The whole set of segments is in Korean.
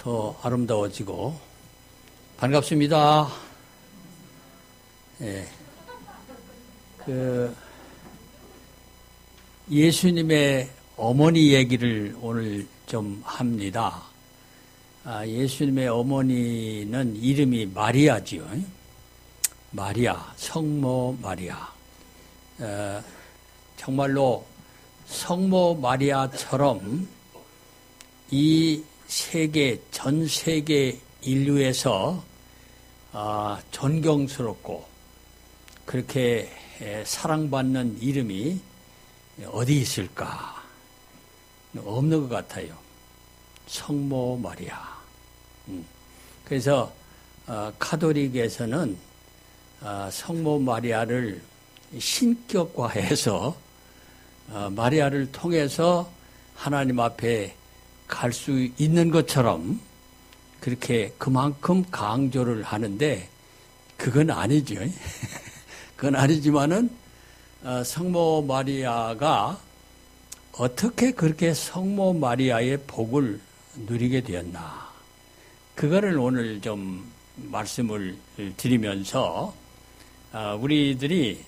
더 아름다워지고 반갑습니다. 예. 예수님의 어머니 얘기를 오늘 좀 합니다. 예수님의 어머니는 이름이 마리아지요. 마리아, 성모 마리아. 정말로 성모 마리아처럼 이 세계, 전 세계 인류에서 존경스럽고 그렇게 사랑받는 이름이 어디 있을까? 없는 것 같아요. 성모 마리아. 그래서 카톨릭에서는 성모 마리아를 신격화해서 마리아를 통해서 하나님 앞에 갈 수 있는 것처럼 그렇게 그만큼 강조를 하는데 그건 아니죠. 그건 아니지만은 성모 마리아가 어떻게 그렇게 성모 마리아의 복을 누리게 되었나. 그거를 오늘 좀 말씀을 드리면서 우리들이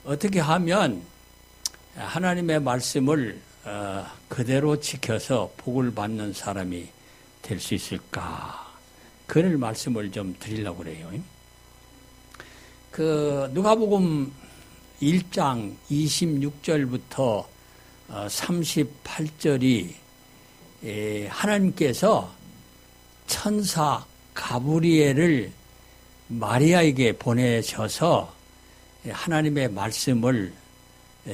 어떻게 하면 하나님의 말씀을 그대로 지켜서 복을 받는 사람이 될 수 있을까? 그럴 말씀을 좀 드리려고 그래요. 누가복음 1장 26절부터 38절이 하나님께서 천사 가브리엘을 마리아에게 보내셔서 하나님의 말씀을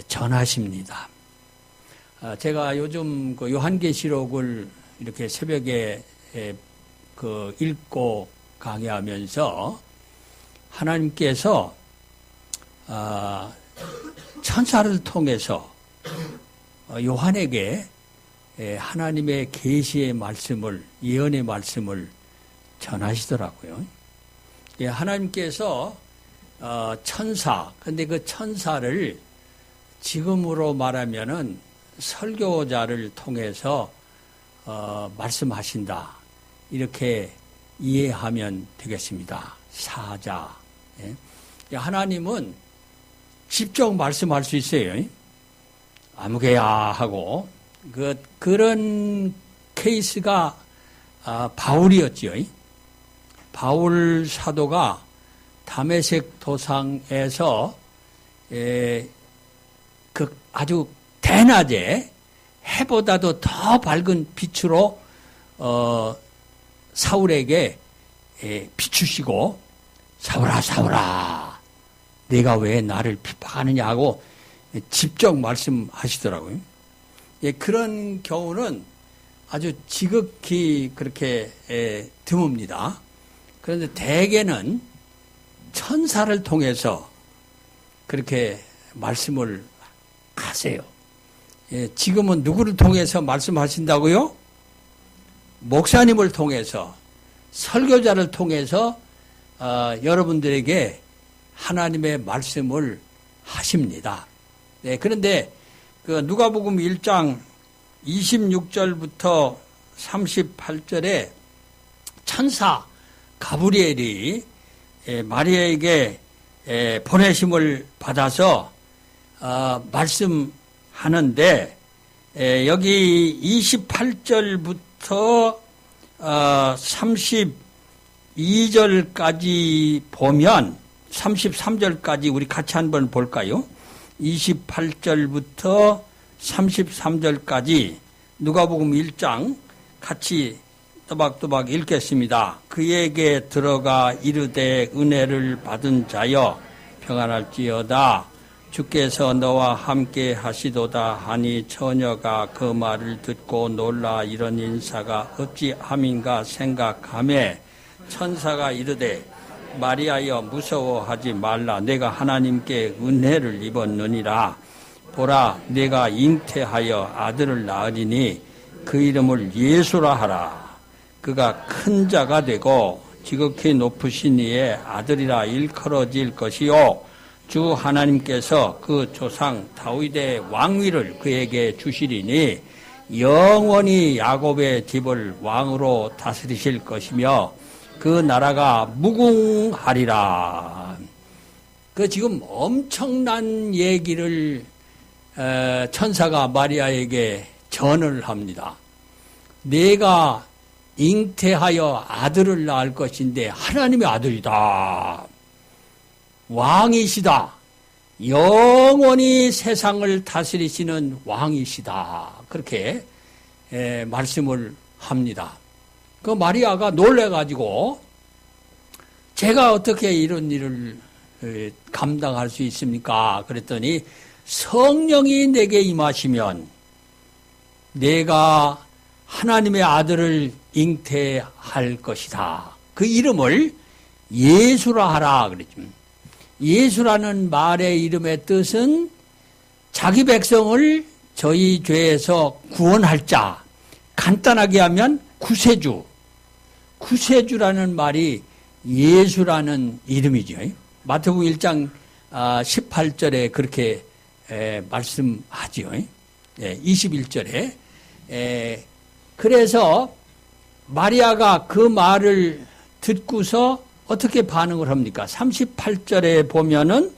전하십니다. 제가 요즘 요한계시록을 이렇게 새벽에 읽고 강의하면서 하나님께서 천사를 통해서 요한에게 하나님의 계시의 말씀을, 예언의 말씀을 전하시더라고요. 하나님께서 천사, 근데 그 천사를 지금으로 말하면은 설교자를 통해서 말씀하신다. 이렇게 이해하면 되겠습니다. 사자. 하나님은 직접 말씀할 수 있어요. 아무개야 하고 그런 케이스가 바울이었죠. 바울 사도가 다메섹 도상에서 아주 대낮에 해보다도 더 밝은 빛으로 사울에게 비추시고 사울아 사울아 네가 왜 나를 핍박하느냐 하고 직접 말씀하시더라고요. 그런 경우는 아주 지극히 그렇게 드뭅니다. 그런데 대개는 천사를 통해서 그렇게 말씀을 하세요. 지금은 누구를 통해서 말씀하신다고요? 목사님을 통해서, 설교자를 통해서 여러분들에게 하나님의 말씀을 하십니다. 그런데 누가복음 1장 26절부터 38절에 천사 가브리엘이 마리아에게 보내심을 받아서 말씀하는데 여기 28절부터 32절까지 보면 33절까지 우리 같이 한번 볼까요? 28절부터 33절까지 누가복음 1장 같이 또박또박 읽겠습니다. 그에게 들어가 이르되 은혜를 받은 자여 평안할지어다. 주께서 너와 함께 하시도다 하니 처녀가 그 말을 듣고 놀라 이런 인사가 어찌 함인가 생각하매 천사가 이르되 마리아여 무서워하지 말라. 내가 하나님께 은혜를 입었느니라. 보라 내가 잉태하여 아들을 낳으리니 그 이름을 예수라 하라. 그가 큰 자가 되고 지극히 높으신 이의 아들이라 일컬어질 것이요 주 하나님께서 그 조상 다윗의 왕위를 그에게 주시리니 영원히 야곱의 집을 왕으로 다스리실 것이며 그 나라가 무궁하리라. 그 지금 엄청난 얘기를 천사가 마리아에게 전을 합니다. 내가 잉태하여 아들을 낳을 것인데 하나님의 아들이다. 왕이시다. 영원히 세상을 다스리시는 왕이시다. 그렇게 말씀을 합니다. 그 마리아가 놀래가지고 제가 어떻게 이런 일을 감당할 수 있습니까? 그랬더니 성령이 내게 임하시면 내가 하나님의 아들을 잉태할 것이다. 그 이름을 예수라 하라 그랬죠. 예수라는 말의 이름의 뜻은 자기 백성을 저희 죄에서 구원할 자. 간단하게 하면 구세주. 구세주라는 말이 예수라는 이름이죠. 마태복음 1장 18절에 그렇게 말씀하지요. 21절에. 그래서 마리아가 그 말을 듣고서 어떻게 반응을 합니까? 38절에 보면은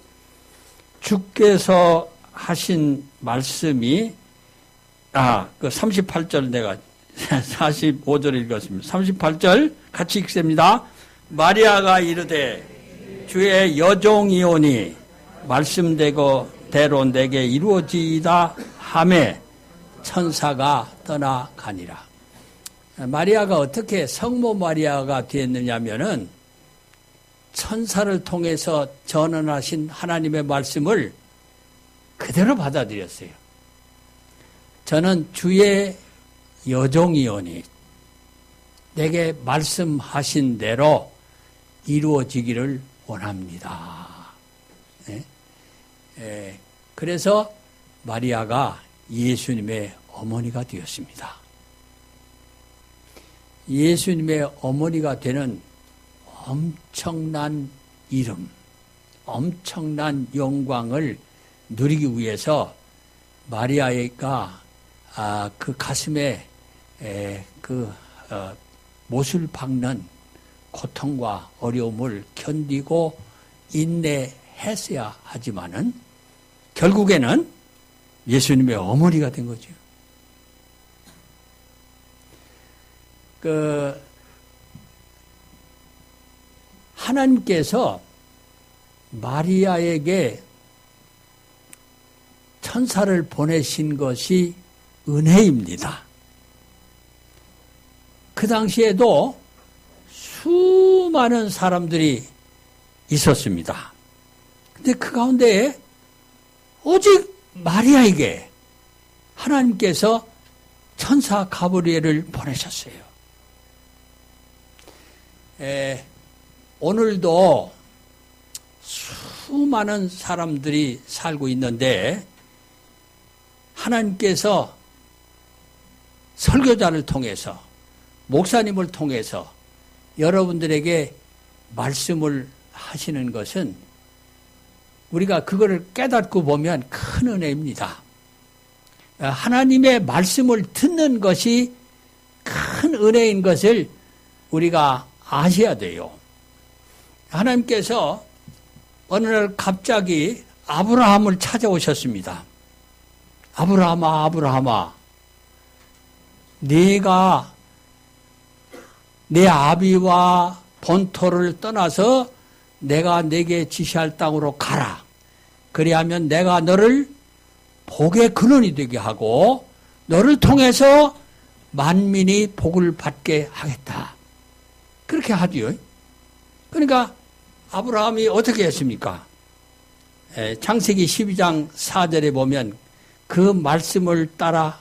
주께서 하신 말씀이 그 38절 내가 45절 읽었습니다. 38절 같이 읽습니다. 마리아가 이르되 주의 여종이오니 말씀대로 내게 이루어지이다 하매 천사가 떠나가니라. 마리아가 어떻게 성모 마리아가 되었느냐면은 천사를 통해서 전언하신 하나님의 말씀을 그대로 받아들였어요. 저는 주의 여종이오니 내게 말씀하신 대로 이루어지기를 원합니다. 그래서 마리아가 예수님의 어머니가 되었습니다. 예수님의 어머니가 되는 엄청난 이름, 엄청난 영광을 누리기 위해서 마리아가 그 가슴에 못을 박는 고통과 어려움을 견디고 인내했어야 하지만은 결국에는 예수님의 어머니가 된 거죠. 하나님께서 마리아에게 천사를 보내신 것이 은혜입니다. 그 당시에도 수많은 사람들이 있었습니다. 근데 그 가운데 오직 마리아에게 하나님께서 천사 가브리엘을 보내셨어요. 오늘도 수많은 사람들이 살고 있는데 하나님께서 설교자를 통해서 목사님을 통해서 여러분들에게 말씀을 하시는 것은 우리가 그거를 깨닫고 보면 큰 은혜입니다. 하나님의 말씀을 듣는 것이 큰 은혜인 것을 우리가 아셔야 돼요. 하나님께서 어느 날 갑자기 아브라함을 찾아오셨습니다. 아브라함아, 아브라함아, 네가 내 아비와 본토를 떠나서 내가 네게 지시할 땅으로 가라. 그리하면 내가 너를 복의 근원이 되게 하고 너를 통해서 만민이 복을 받게 하겠다. 그렇게 하지요. 그러니까 아브라함이 어떻게 했습니까? 창세기 12장 4절에 보면 그 말씀을 따라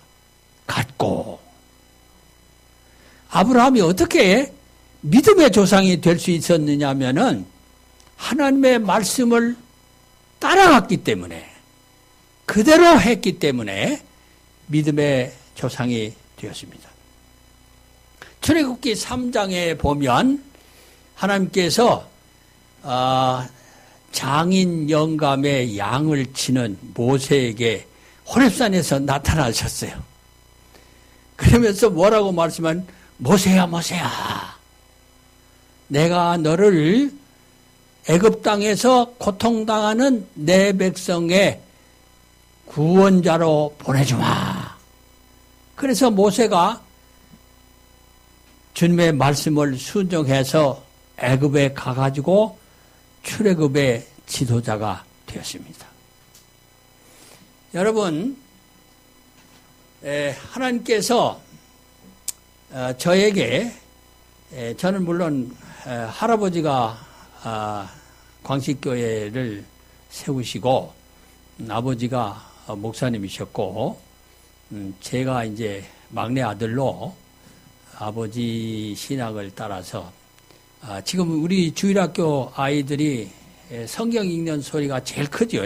갔고, 아브라함이 어떻게 믿음의 조상이 될 수 있었느냐 하면은 하나님의 말씀을 따라갔기 때문에, 그대로 했기 때문에 믿음의 조상이 되었습니다. 출애굽기 3장에 보면 하나님께서 장인 영감의 양을 치는 모세에게 호렙산에서 나타나셨어요. 그러면서 뭐라고 말씀하면 모세야 모세야 내가 너를 애굽 땅에서 고통당하는 내 백성의 구원자로 보내주마. 그래서 모세가 주님의 말씀을 순종해서 애굽에 가가지고 출애굽의 지도자가 되었습니다. 여러분, 하나님께서 저에게 저는 물론 할아버지가 광식교회를 세우시고 아버지가 목사님이셨고 제가 이제 막내 아들로 아버지 신학을 따라서 지금 우리 주일학교 아이들이 성경 읽는 소리가 제일 크죠.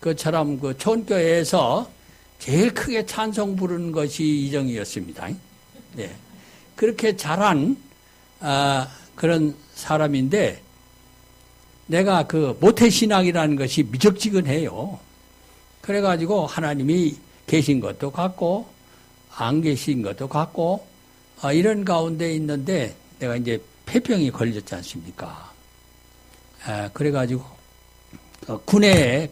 그처럼 그 촌교회에서 제일 크게 찬송 부르는 것이 이정이었습니다. 네. 그렇게 자란 그런 사람인데 내가 그 모태신앙이라는 것이 미적지근해요. 그래가지고 하나님이 계신 것도 같고 안 계신 것도 같고 이런 가운데 있는데 내가 이제 폐병이 걸렸지 않습니까? 그래가지고 군에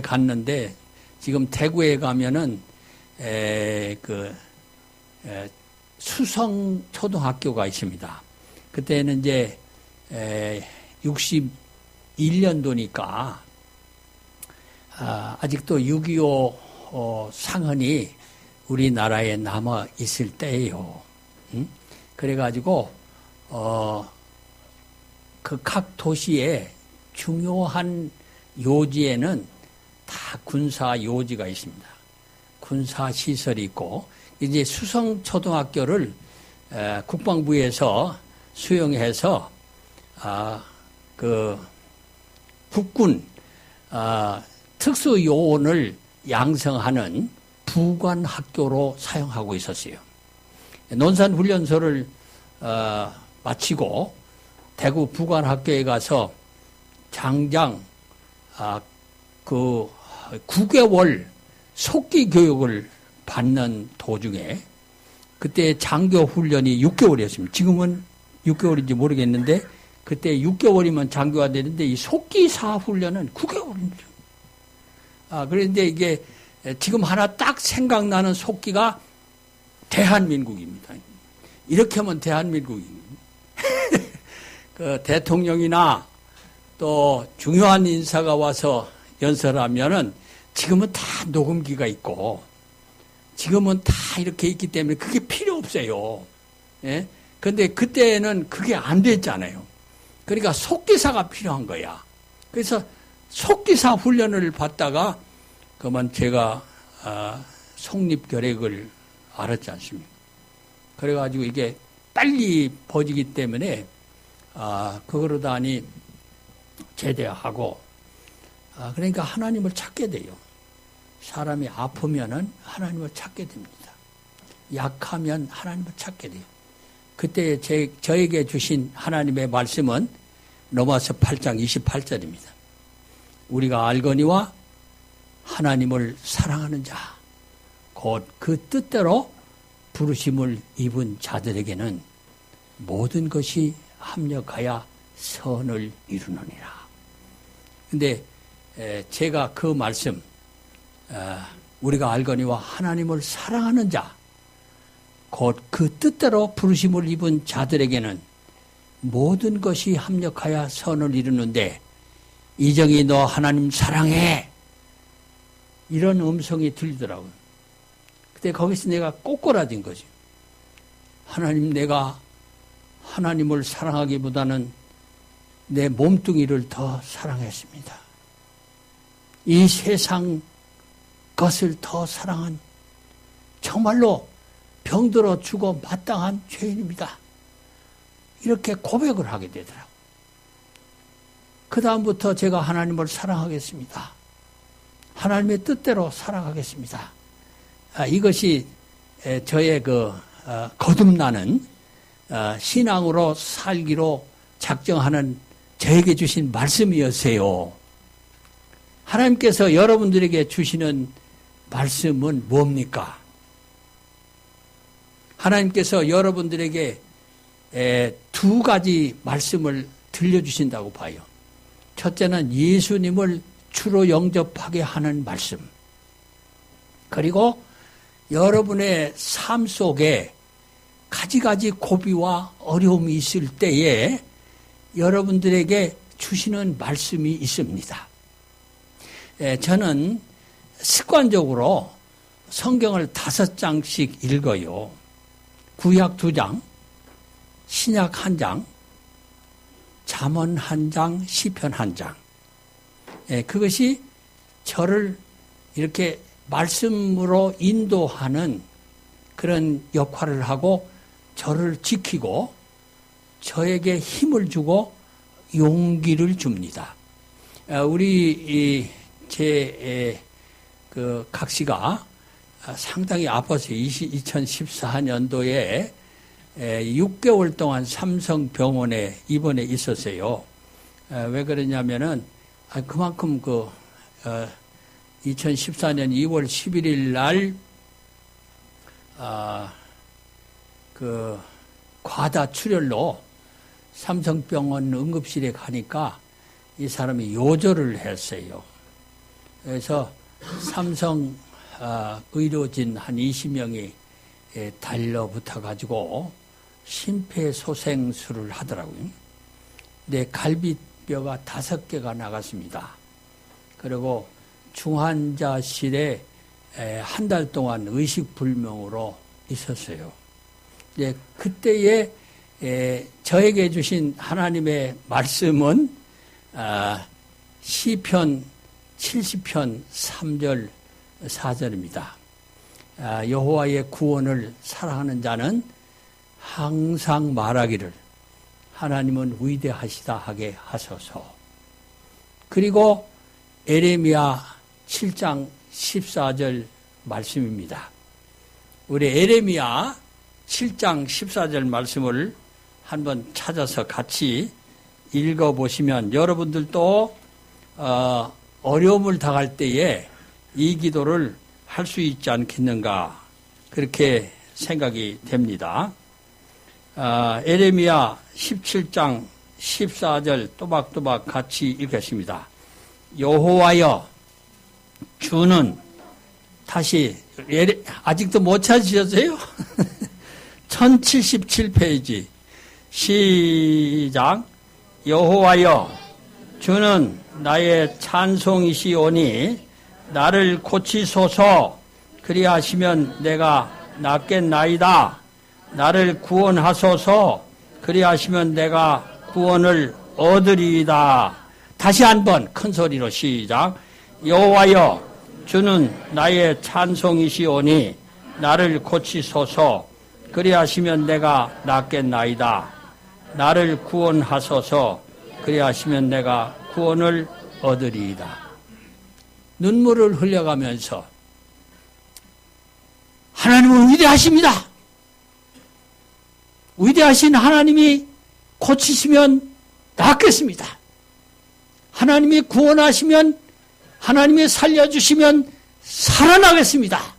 갔는데 지금 대구에 가면은 수성 초등학교가 있습니다. 그때는 이제 61년도니까 아직도 6.25 상흔이 우리나라에 남아 있을 때예요. 그래가지고 그 각 도시에 중요한 요지에는 다 군사 요지가 있습니다. 군사 시설이 있고 이제 수성 초등학교를 국방부에서 수용해서 그 국군 특수 요원을 양성하는 부관학교로 사용하고 있었어요. 논산훈련소를 마치고 대구 부관학교에 가서 장장 그 9개월 속기 교육을 받는 도중에 그때 장교 훈련이 6개월이었습니다. 지금은 6개월인지 모르겠는데 그때 6개월이면 장교가 되는데 이 속기사 훈련은 9개월입니다. 그런데 이게 지금 하나 딱 생각나는 속기가 대한민국입니다. 이렇게 하면 대한민국입니다. 그 대통령이나 또 중요한 인사가 와서 연설하면은 지금은 다 녹음기가 있고 지금은 다 이렇게 있기 때문에 그게 필요 없어요. 예? 근데 그때는 그게 안 됐잖아요. 그러니까 속기사가 필요한 거야. 그래서 속기사 훈련을 받다가 그만 제가 속립결핵을 알았지 않습니까? 그래가지고 이게 빨리 퍼지기 때문에 그러다니 제대하고 그러니까 하나님을 찾게 돼요. 사람이 아프면은 하나님을 찾게 됩니다. 약하면 하나님을 찾게 돼요. 그때 저에게 주신 하나님의 말씀은 로마서 8장 28절입니다. 우리가 알거니와 하나님을 사랑하는 자, 곧 그 뜻대로 부르심을 입은 자들에게는 모든 것이 합력하여 선을 이루느니라. 근데 제가 그 말씀, 우리가 알거니와 하나님을 사랑하는 자, 곧 그 뜻대로 부르심을 입은 자들에게는 모든 것이 합력하여 선을 이루는데 이정이 너 하나님 사랑해. 이런 음성이 들리더라고요. 그때 거기서 내가 꼬꾸라진 거죠. 하나님, 내가 하나님을 사랑하기보다는 내 몸뚱이를 더 사랑했습니다. 이 세상 것을 더 사랑한 정말로 병들어 죽어 마땅한 죄인입니다. 이렇게 고백을 하게 되더라고요. 그 다음부터 제가 하나님을 사랑하겠습니다. 하나님의 뜻대로 살아가겠습니다. 이것이 저의 거듭나는 신앙으로 살기로 작정하는 저에게 주신 말씀이었어요. 하나님께서 여러분들에게 주시는 말씀은 뭡니까? 하나님께서 여러분들에게 두 가지 말씀을 들려주신다고 봐요. 첫째는 예수님을 주로 영접하게 하는 말씀. 그리고 여러분의 삶 속에 가지가지 고비와 어려움이 있을 때에 여러분들에게 주시는 말씀이 있습니다. 저는 습관적으로 성경을 5장씩 읽어요. 구약 2장, 신약 1장, 잠언 1장, 시편 1장. 그것이 저를 이렇게 말씀으로 인도하는 그런 역할을 하고 저를 지키고 저에게 힘을 주고 용기를 줍니다. 우리 제 각시가 상당히 아파서 2014년도에 6개월 동안 삼성병원에 입원해 있었어요. 왜 그러냐면은 그만큼 2014년 2월 11일 날 과다 출혈로 삼성병원 응급실에 가니까 이 사람이 요절을 했어요. 그래서 삼성 의료진 한 20명이 달려붙어 가지고 심폐소생술을 하더라고요. 내 갈비뼈가 5개가 나갔습니다. 그리고 중환자실에 한 달 동안 의식불명으로 있었어요. 그때에 저에게 주신 하나님의 말씀은 시편 70편 3절 4절입니다. 여호와의 구원을 사랑하는 자는 항상 말하기를 하나님은 위대하시다 하게 하소서. 그리고 에레미야 7장 14절 말씀입니다. 우리 에레미야 7장 14절 말씀을 한번 찾아서 같이 읽어보시면 여러분들도 어려움을 당할 때에 이 기도를 할 수 있지 않겠는가 그렇게 생각이 됩니다. 에레미야 17장 14절 또박또박 같이 읽겠습니다. 여호와여 주는 다시 아직도 못 찾으셨어요? 1077페이지 시작. 여호와여 주는 나의 찬송이시오니 나를 고치소서. 그리하시면 내가 낫겠나이다. 나를 구원하소서. 그리하시면 내가 구원을 얻으리이다. 다시 한번 큰 소리로 시작. 여호와여 주는 나의 찬송이시오니 나를 고치소서. 그리하시면 내가 낫겠나이다. 나를 구원하소서. 그리하시면 내가 구원을 얻으리이다. 눈물을 흘려가면서 하나님은 위대하십니다. 위대하신 하나님이 고치시면 낫겠습니다. 하나님이 구원하시면, 하나님이 살려주시면 살아나겠습니다.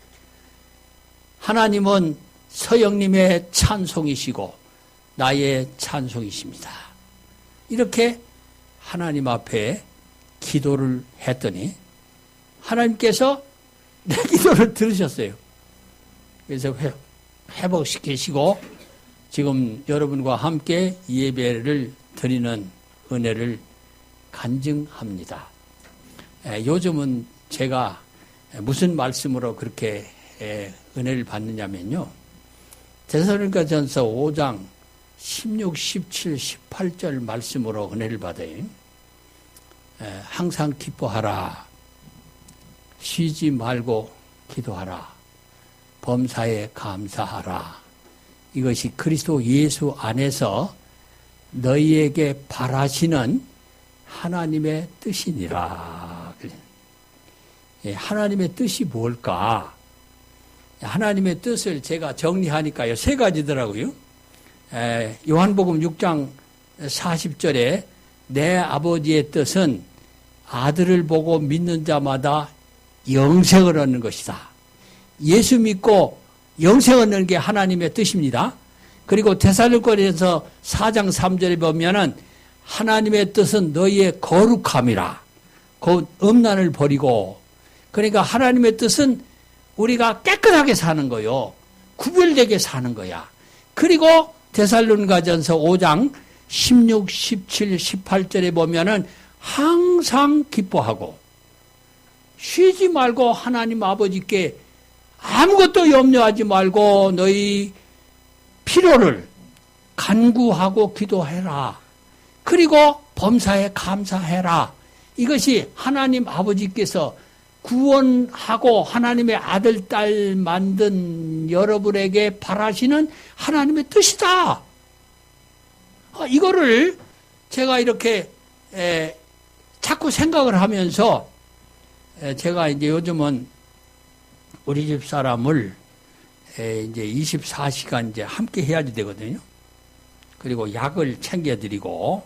하나님은 서영님의 찬송이시고 나의 찬송이십니다. 이렇게 하나님 앞에 기도를 했더니 하나님께서 내 기도를 들으셨어요. 그래서 회복시키시고 지금 여러분과 함께 예배를 드리는 은혜를 간증합니다. 요즘은 제가 무슨 말씀으로 그렇게 은혜를 받느냐면요. 데살로니가전서 5장 16, 17, 18절 말씀으로 은혜를 받아요. 항상 기뻐하라. 쉬지 말고 기도하라. 범사에 감사하라. 이것이 그리스도 예수 안에서 너희에게 바라시는 하나님의 뜻이니라. 하나님의 뜻이 뭘까? 하나님의 뜻을 제가 정리하니까요. 3가지더라고요. 요한복음 6장 40절에 내 아버지의 뜻은 아들을 보고 믿는 자마다 영생을 얻는 것이다. 예수 믿고 영생 얻는 게 하나님의 뜻입니다. 그리고 데살로니가서 4장 3절에 보면은 하나님의 뜻은 너희의 거룩함이라. 곧 음란을 버리고, 그러니까 하나님의 뜻은 우리가 깨끗하게 사는 거요. 구별되게 사는 거야. 그리고 데살로니가전서 5장 16, 17, 18절에 보면은 항상 기뻐하고 쉬지 말고 하나님 아버지께 아무것도 염려하지 말고 너희 필요를 간구하고 기도해라. 그리고 범사에 감사해라. 이것이 하나님 아버지께서 구원하고 하나님의 아들, 딸 만든 여러분에게 바라시는 하나님의 뜻이다. 이거를 제가 이렇게 자꾸 생각을 하면서 제가 이제 요즘은 우리 집 사람을 이제 24시간 이제 함께 해야지 되거든요. 그리고 약을 챙겨드리고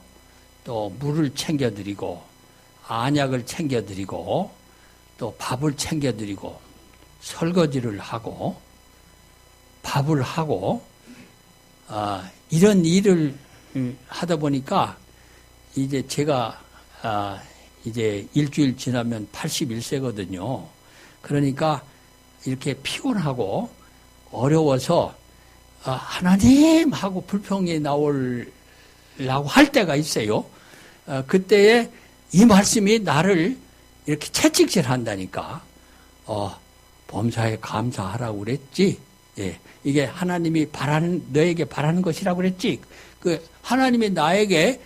또 물을 챙겨드리고 안약을 챙겨드리고 또 밥을 챙겨드리고 설거지를 하고 밥을 하고 이런 일을 하다 보니까 이제 제가 이제 일주일 지나면 81세거든요. 그러니까 이렇게 피곤하고 어려워서 하나님 하고 불평이 나오려고 할 때가 있어요. 그때에 이 말씀이 나를 이렇게 채찍질 한다니까. 범사에 감사하라고 그랬지. 예. 이게 하나님이 너에게 바라는 것이라고 그랬지. 그 하나님이 나에게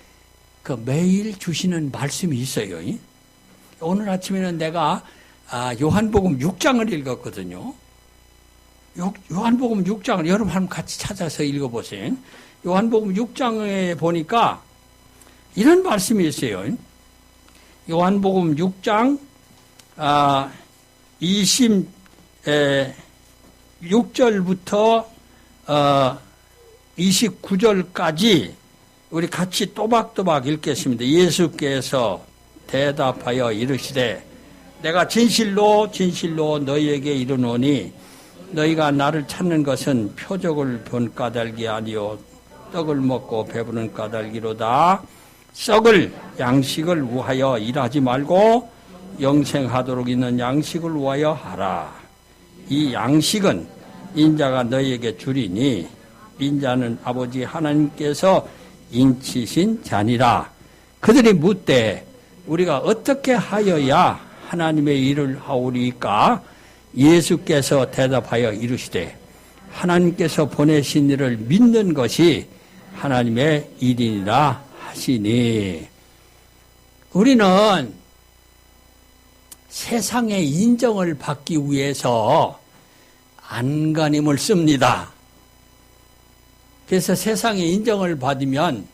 그 매일 주시는 말씀이 있어요. 오늘 아침에는 내가 요한복음 6장을 읽었거든요. 요한복음 6장을 여러분 한번 같이 찾아서 읽어보세요. 요한복음 6장에 보니까 이런 말씀이 있어요. 요한복음 6장 26절부터 29절까지 우리 같이 또박또박 읽겠습니다. 예수께서 대답하여 이르시되 내가 진실로 진실로 너희에게 이르노니 너희가 나를 찾는 것은 표적을 본 까닭이 아니요 떡을 먹고 배부른 까닭이로다. 썩을 양식을 위하여 일하지 말고 영생하도록 있는 양식을 위하여 하라. 이 양식은 인자가 너희에게 주리니 인자는 아버지 하나님께서 인치신 자니라. 그들이 묻되 우리가 어떻게 하여야 하나님의 일을 하오리까? 예수께서 대답하여 이르시되 하나님께서 보내신 일을 믿는 것이 하나님의 일이니라 하시니. 우리는 세상의 인정을 받기 위해서 안간힘을 씁니다. 그래서 세상의 인정을 받으면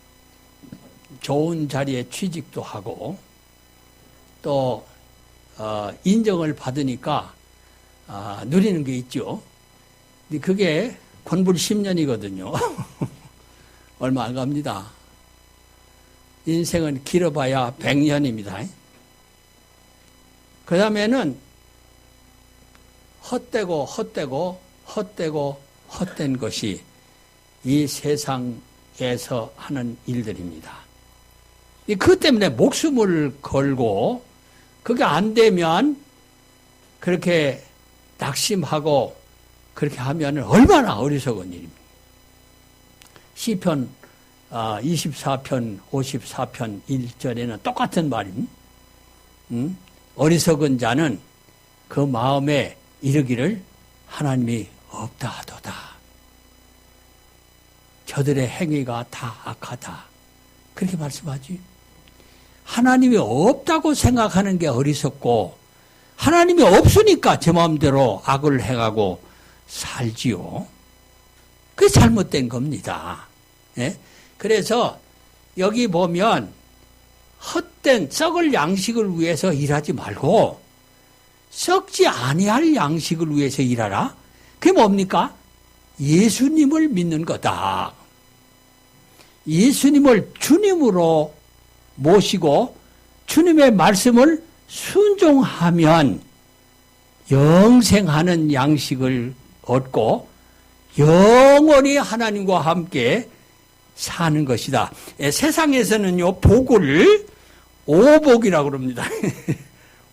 좋은 자리에 취직도 하고 또 인정을 받으니까 누리는 게 있죠. 근데 그게 권불 10년이거든요. 얼마 안 갑니다. 인생은 길어봐야 100년입니다. 그 다음에는 헛된 것이 이 세상에서 하는 일들입니다. 그것 때문에 목숨을 걸고 그게 안 되면 그렇게 낙심하고 그렇게 하면 얼마나 어리석은 일입니까? 시편 24편 54편 1절에는 똑같은 말입니다. 어리석은 자는 그 마음에 이르기를 하나님이 없다 하도다. 저들의 행위가 다 악하다. 그렇게 말씀하지. 하나님이 없다고 생각하는 게 어리석고 하나님이 없으니까 제 마음대로 악을 행하고 살지요. 그게 잘못된 겁니다. 예? 그래서 여기 보면 헛된 썩을 양식을 위해서 일하지 말고 썩지 아니할 양식을 위해서 일하라. 그게 뭡니까? 예수님을 믿는 거다. 예수님을 주님으로 모시고 주님의 말씀을 순종하면 영생하는 양식을 얻고 영원히 하나님과 함께 사는 것이다. 세상에서는요, 복을 오복이라고 그럽니다.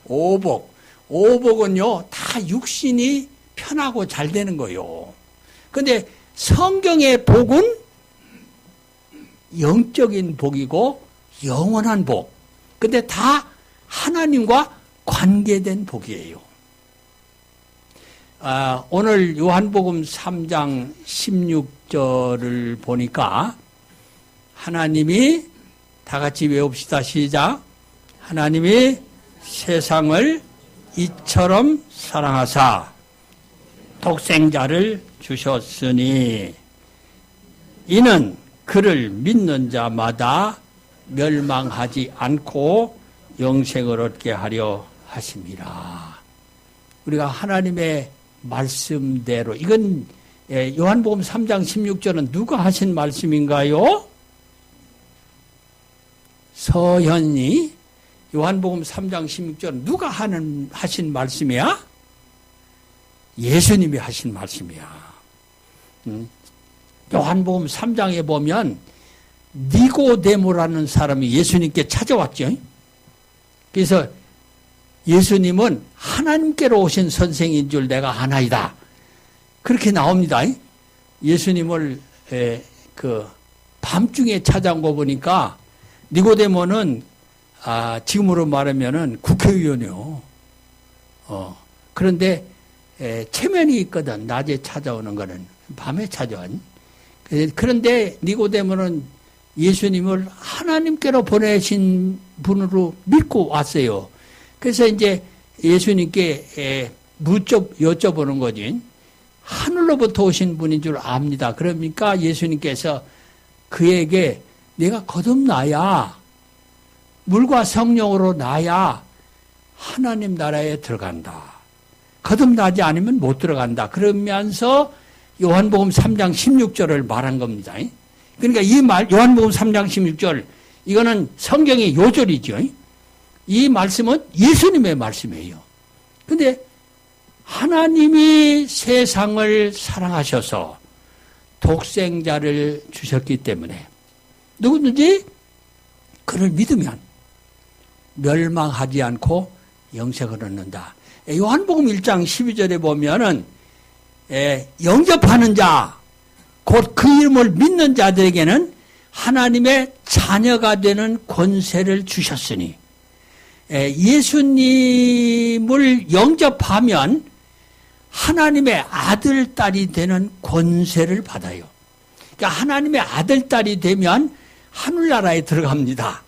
오복. 오복은요, 다 육신이 편하고 잘 되는 거예요. 근데 성경의 복은 영적인 복이고 영원한 복. 근데 다 하나님과 관계된 복이에요. 오늘 요한복음 3장 16절을 보니까 하나님이 다 같이 외웁시다. 시작. 하나님이 세상을 이처럼 사랑하사 독생자를 주셨으니 이는 그를 믿는 자마다 멸망하지 않고 영생을 얻게 하려 하심이라. 우리가 하나님의 말씀대로, 이건 요한복음 3장 16절은 누가 하신 말씀인가요? 서현이 요한복음 3장 16절은 누가 하신 말씀이야? 예수님이 하신 말씀이야. 요한복음 3장에 보면 니고데모라는 사람이 예수님께 찾아왔죠. 그래서 예수님은 하나님께로 오신 선생인 줄 내가 아나이다. 그렇게 나옵니다. 예수님을 밤중에 찾아온 거 보니까 니고데모는 지금으로 말하면은 국회의원이요. 그런데 체면이 있거든. 낮에 찾아오는 거는 밤에 찾아온. 그런데 니고데모는 예수님을 하나님께로 보내신 분으로 믿고 왔어요. 그래서 이제 예수님께 여쭤보는 거지. 하늘로부터 오신 분인 줄 압니다. 그러니까 예수님께서 그에게 내가 거듭나야, 물과 성령으로 나야 하나님 나라에 들어간다. 거듭나지 않으면 못 들어간다. 그러면서 요한복음 3장 16절을 말한 겁니다. 그러니까 이 말, 요한복음 3장 16절, 이거는 성경의 요절이죠. 이 말씀은 예수님의 말씀이에요. 근데 하나님이 세상을 사랑하셔서 독생자를 주셨기 때문에 누구든지 그를 믿으면 멸망하지 않고 영생을 얻는다. 요한복음 1장 12절에 보면은 영접하는 자, 곧 그 이름을 믿는 자들에게는 하나님의 자녀가 되는 권세를 주셨으니, 예수님을 영접하면 하나님의 아들, 딸이 되는 권세를 받아요. 그러니까 하나님의 아들, 딸이 되면 하늘나라에 들어갑니다.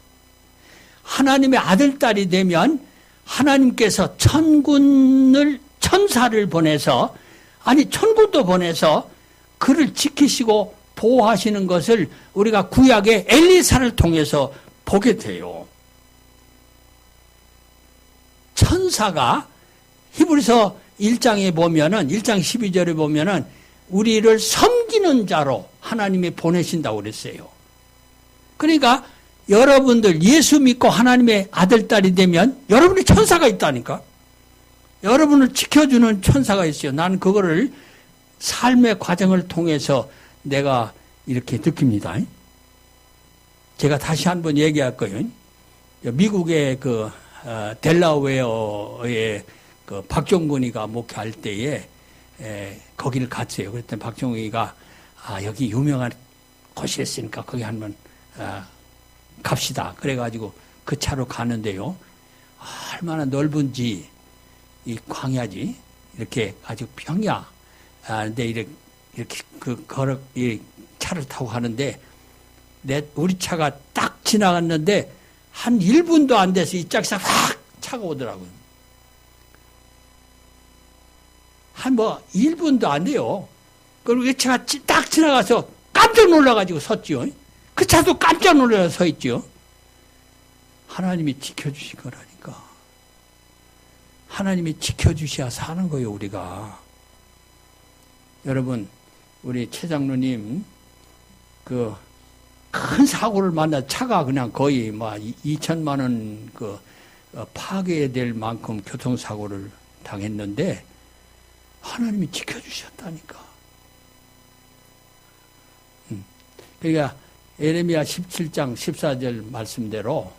하나님의 아들, 딸이 되면 하나님께서 천사를 보내서, 천군도 보내서 그를 지키시고 보호하시는 것을 우리가 구약의 엘리사를 통해서 보게 돼요. 천사가 히브리서 1장에 보면은, 1장 12절에 보면은 우리를 섬기는 자로 하나님이 보내신다고 그랬어요. 그러니까 여러분들 예수 믿고 하나님의 아들, 딸이 되면 여러분이 천사가 있다니까. 여러분을 지켜주는 천사가 있어요. 나는 그거를 삶의 과정을 통해서 내가 이렇게 느낍니다. 제가 다시 한번 얘기할 거예요. 미국의 델라웨어의 박종근이가 목회할 때에 거기를 갔어요. 그랬더니 박종근이가 여기 유명한 곳이 있으니까 거기 한번 갑시다. 그래가지고 그 차로 가는데요. 얼마나 넓은지, 이 광야지. 이렇게 아주 평야. 근데 이렇게 이 차를 타고 가는데 우리 차가 딱 지나갔는데 한 1분도 안 돼서 이 짝사 확 차가 오더라고요. 한 1분도 안 돼요. 그리고 이 차가 딱 지나가서 깜짝 놀라가지고 섰지요. 그 차도 깜짝 놀라서 서 있죠. 하나님이 지켜주신 거라니까. 하나님이 지켜주셔야 사는 거예요, 우리가. 여러분, 우리 최 장로님, 큰 사고를 만나 차가 그냥 거의 2천만 원 파괴될 만큼 교통사고를 당했는데, 하나님이 지켜주셨다니까. 그러니까 예레미야 17장 14절 말씀대로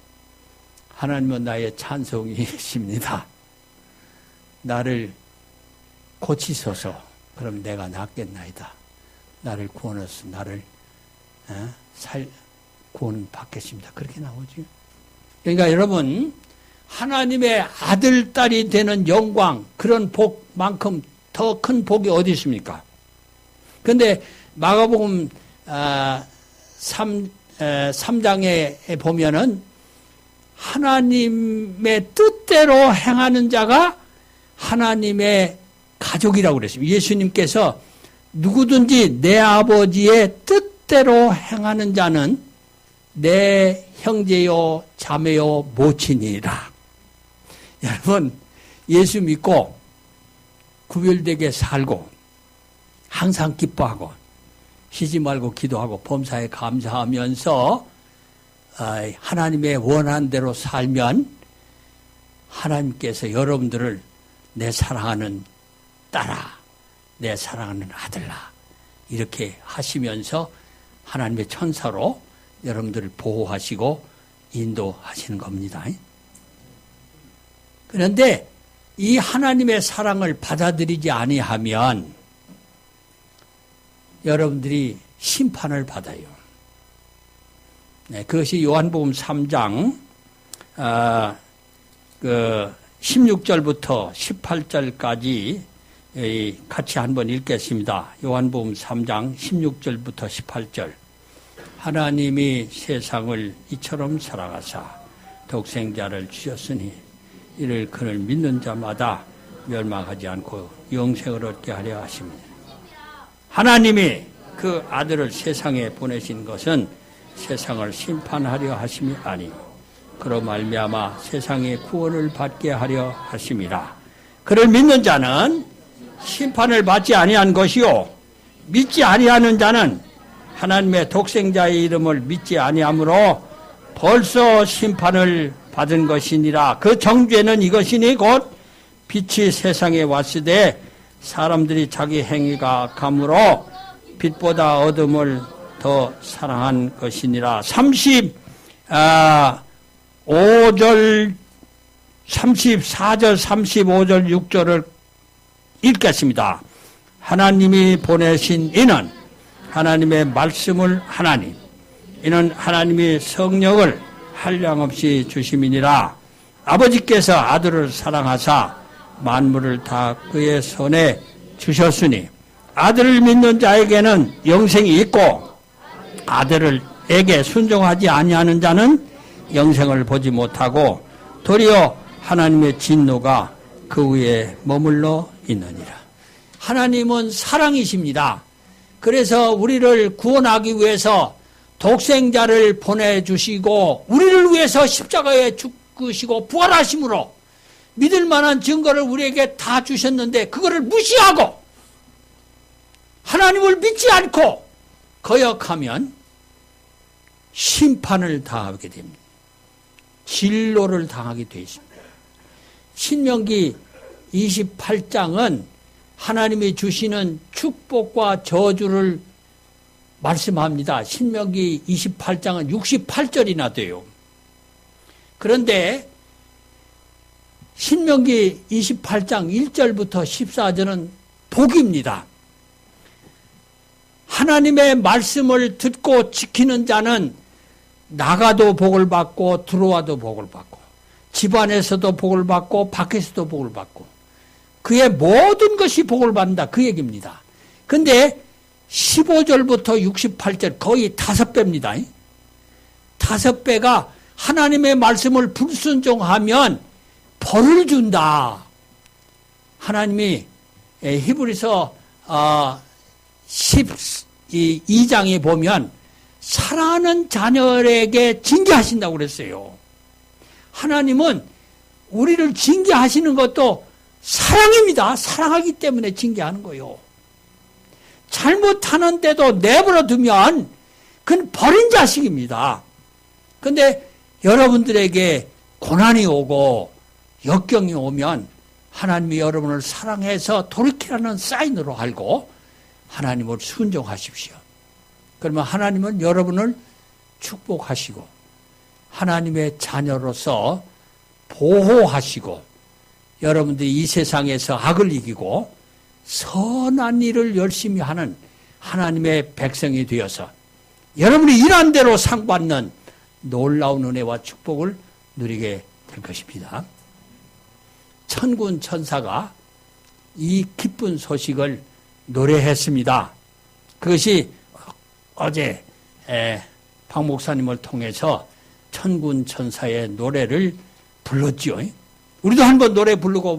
하나님은 나의 찬송이십니다. 나를 고치소서. 그럼 내가 낫겠나이다. 나를 구원하소서. 나를 구원 받겠습니다. 그렇게 나오죠. 그러니까 여러분, 하나님의 아들, 딸이 되는 영광, 그런 복만큼 더 큰 복이 어디 있습니까? 그런데 마가복음 3장에 보면은 하나님의 뜻대로 행하는 자가 하나님의 가족이라고 그랬습니다. 예수님께서 누구든지 내 아버지의 뜻대로 행하는 자는 내 형제요 자매요 모친이라. 여러분, 예수 믿고 구별되게 살고 항상 기뻐하고 쉬지 말고 기도하고 범사에 감사하면서 하나님의 원하는 대로 살면 하나님께서 여러분들을 내 사랑하는 딸아, 내 사랑하는 아들아 이렇게 하시면서 하나님의 천사로 여러분들을 보호하시고 인도하시는 겁니다. 그런데 이 하나님의 사랑을 받아들이지 아니하면 여러분들이 심판을 받아요. 네, 그것이 요한복음 3장 16절부터 18절까지 같이 한번 읽겠습니다. 요한복음 3장 16절부터 18절. 하나님이 세상을 이처럼 사랑하사 독생자를 주셨으니 이를 그를 믿는 자마다 멸망하지 않고 영생을 얻게 하려 하십니다. 하나님이 그 아들을 세상에 보내신 것은 세상을 심판하려 하심이 아니요 그로 말미암아 세상의 구원을 받게 하려 하심이라. 그를 믿는 자는 심판을 받지 아니한 것이요 믿지 아니하는 자는 하나님의 독생자의 이름을 믿지 아니하므로 벌써 심판을 받은 것이니라. 그 정죄는 이것이니 곧 빛이 세상에 왔으되 사람들이 자기 행위가 악함으로 빛보다 어둠을 더 사랑한 것이니라. 34절, 35절, 6절을 읽겠습니다. 하나님이 보내신 이는 하나님의 말씀을 하나님, 이는 하나님이 성령을 한량없이 주심이니라. 아버지께서 아들을 사랑하사 만물을 다 그의 손에 주셨으니 아들을 믿는 자에게는 영생이 있고 아들에게 순종하지 아니하는 자는 영생을 보지 못하고 도리어 하나님의 진노가 그 위에 머물러 있느니라. 하나님은 사랑이십니다. 그래서 우리를 구원하기 위해서 독생자를 보내주시고 우리를 위해서 십자가에 죽으시고 부활하심으로 믿을 만한 증거를 우리에게 다 주셨는데 그거를 무시하고 하나님을 믿지 않고 거역하면 심판을 당하게 됩니다. 진노를 당하게 되어 있습니다. 신명기 28장은 하나님이 주시는 축복과 저주를 말씀합니다. 신명기 28장은 68절이나 돼요. 그런데 신명기 28장 1절부터 14절은 복입니다. 하나님의 말씀을 듣고 지키는 자는 나가도 복을 받고 들어와도 복을 받고 집안에서도 복을 받고 밖에서도 복을 받고 그의 모든 것이 복을 받는다 그 얘기입니다. 그런데 15절부터 68절 거의 5배입니다. 5배가 하나님의 말씀을 불순종하면 벌을 준다. 하나님이 히브리서 12장에 보면 사랑하는 자녀에게 징계하신다고 그랬어요. 하나님은 우리를 징계하시는 것도 사랑입니다. 사랑하기 때문에 징계하는 거예요. 잘못하는데도 내버려 두면 그건 버린 자식입니다. 그런데 여러분들에게 고난이 오고 역경이 오면 하나님이 여러분을 사랑해서 돌이키라는 사인으로 알고 하나님을 순종하십시오. 그러면 하나님은 여러분을 축복하시고 하나님의 자녀로서 보호하시고 여러분들이 이 세상에서 악을 이기고 선한 일을 열심히 하는 하나님의 백성이 되어서 여러분이 일한 대로 상 받는 놀라운 은혜와 축복을 누리게 될 것입니다. 천군 천사가 이 기쁜 소식을 노래했습니다. 그것이 어제 박 목사님을 통해서 천군 천사의 노래를 불렀지요. 우리도 한번 노래 부르고